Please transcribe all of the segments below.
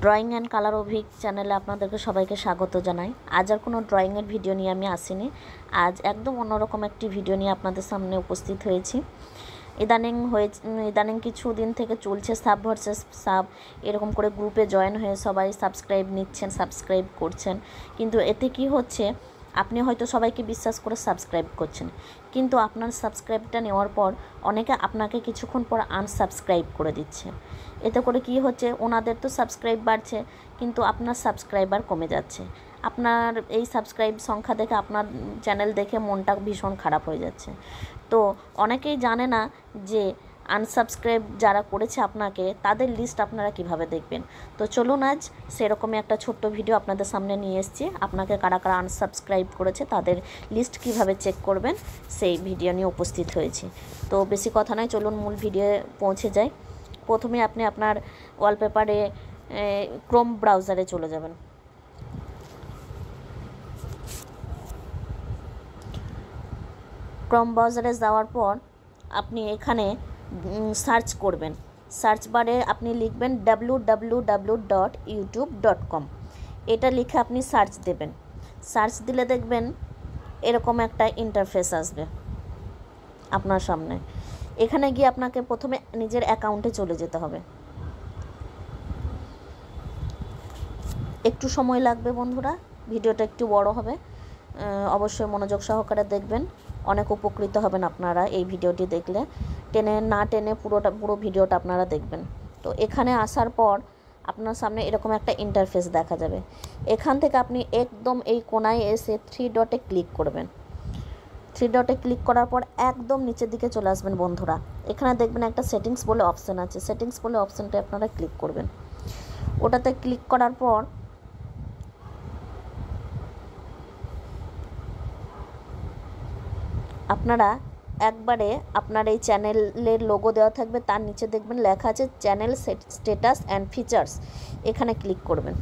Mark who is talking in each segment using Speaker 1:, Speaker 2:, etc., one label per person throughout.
Speaker 1: Drawing and colour Abhik চ্যানেলে আপনাদেরকে সবাইকে স্বাগত জানাই। আজ আর কোনো ড্রয়িংয়ের ভিডিও নিয়ে আমি আসিনি। আজ একদম অন্যরকম একটি ভিডিও নিয়ে আপনাদের সামনে উপস্থিত হয়েছি। ইদানিং কিছু দিন থেকে চলছে সাব ভার্সেস সাব, এরকম করে গ্রুপে জয়েন হয়ে সবাই সাবস্ক্রাইব নিচ্ছেন, সাবস্ক্রাইব করছেন। কিন্তু এতে কি হচ্ছে, আপনি হয়তো সবাইকে বিশ্বাস করে সাবস্ক্রাইব করছেন, কিন্তু আপনার সাবস্ক্রাইবটা নেওয়ার পর অনেকে আপনাকে কিছুক্ষণ পর আনসাবস্ক্রাইব করে দিচ্ছে। এতে করে কি হচ্ছে, ওনাদের তো সাবস্ক্রাইব বাড়ছে কিন্তু আপনার সাবস্ক্রাইবার কমে যাচ্ছে। আপনার এই সাবস্ক্রাইব সংখ্যা দেখে, আপনার চ্যানেল দেখে মনটা ভীষণ খারাপ হয়ে যাচ্ছে। তো অনেকেই জানে না যে আনসাবস্ক্রাইব যারা করেছে আপনাকে, তাদের লিস্ট আপনারা কিভাবে দেখবেন। তো চলুন আজ সেরকমই একটা ছোট্ট ভিডিও আপনাদের সামনে নিয়ে এসেছি। আপনাকে কারা কারা আনসাবস্ক্রাইব করেছে তাদের লিস্ট কিভাবে চেক করবেন, সেই ভিডিও নিয়ে উপস্থিত হয়েছি। তো বেশি কথা নয়, চলুন মূল ভিডিও পৌঁছে যাই। প্রথমে আপনি আপনার ওয়ালপেপারে ক্রোম ব্রাউজারে চলে যাবেন। ক্রোম ব্রাউজারে যাওয়ার পর আপনি এখানে সার্চ করবেন। সার্চ বারে আপনি লিখবেন www.youtube.com। এটা লিখে আপনি সার্চ দেবেন। সার্চ দিলে দেখবেন এরকম একটা ইন্টারফেস আসবে আপনার সামনে। এখানে গিয়ে আপনাকে প্রথমে নিজের অ্যাকাউন্টে চলে যেতে হবে। একটু সময় লাগবে বন্ধুরা, ভিডিওটা একটু বড় হবে, অবশ্যই মনোযোগ সহকারে দেখবেন। অনেক উপকৃত হবেন আপনারা এই ভিডিওটি দেখলে। টেনে পুরো ভিডিওটা আপনারা দেখবেন। তো এখানে আসার পর আপনার সামনে এরকম একটা ইন্টারফেস দেখা যাবে। এখান থেকে আপনি একদম এই কোনায় এসে 3 ডটে ক্লিক করবেন। 3 ডটে ক্লিক করার পর একদম নিচের দিকে চলে আসবেন বন্ধুরা। এখানে দেখবেন একটা সেটিংস বলে অপশান আছে। সেটিংস বলে অপশানটা আপনারা ক্লিক করবেন। ওটাতে ক্লিক করার পর আপনারা একবারে আপনার এই চ্যানেলের লোগো দেওয়া থাকবে, তার নিচে দেখবেন লেখা আছে চ্যানেল স্ট্যাটাস অ্যান্ড ফিচার্স। এখানে ক্লিক করবেন।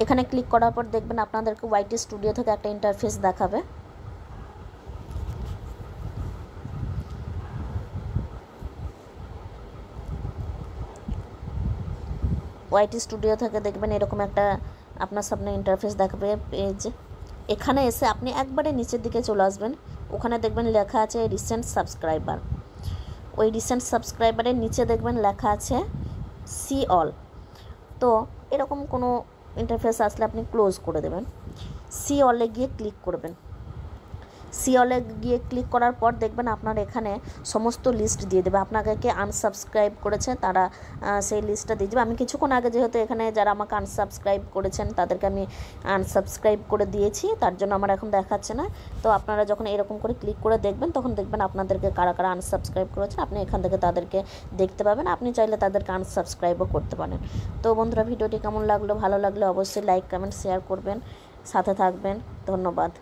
Speaker 1: এখানে ক্লিক করার পর দেখবেন আপনাদেরকে ওয়াইটি স্টুডিও থেকে একটা ইন্টারফেস দেখাবে। ওয়াইটি স্টুডিও থেকে দেখবেন এরকম একটা আপনার সামনে ইন্টারফেস দেখাবে পেজ। এখানে এসে আপনি একবারে নিচের দিকে চলে আসবেন। ওখানে দেখবেন লেখা আছে রিসেন্ট সাবস্ক্রাইবার। ওই রিসেন্ট সাবস্ক্রাইবারের নিচে দেখবেন লেখা আছে সি অল। তো এরকম কোনো ইন্টারফেস আসলে আপনি ক্লোজ করে দেবেন। সি অলে গিয়ে ক্লিক করবেন। সি অলে গিয়ে ক্লিক করার পর দেখবেন আপনার এখানে সমস্ত লিস্ট দিয়ে দেবে। আপনাকে কে আনসাবস্ক্রাইব করেছে তারা সেই লিস্টটা দিয়ে দেবে। আমি কিছুক্ষণ আগে যেহেতু এখানে যারা আমাকে আনসাবস্ক্রাইব করেছেন তাদেরকে আমি আনসাবস্ক্রাইব করে দিয়েছি, তার জন্য আমার এখন দেখাচ্ছে না। তো আপনারা যখন এরকম করে ক্লিক করে দেখবেন তখন দেখবেন আপনাদেরকে কারা কারা আনসাবস্ক্রাইব করেছেন, আপনি এখান থেকে তাদেরকে দেখতে পাবেন। আপনি চাইলে তাদেরকে আনসাবস্ক্রাইবও করতে পারেন। তো বন্ধুরা, ভিডিওটি কেমন লাগলো, ভালো লাগলে অবশ্যই লাইক কমেন্ট শেয়ার করবেন, সাথে থাকবেন। ধন্যবাদ।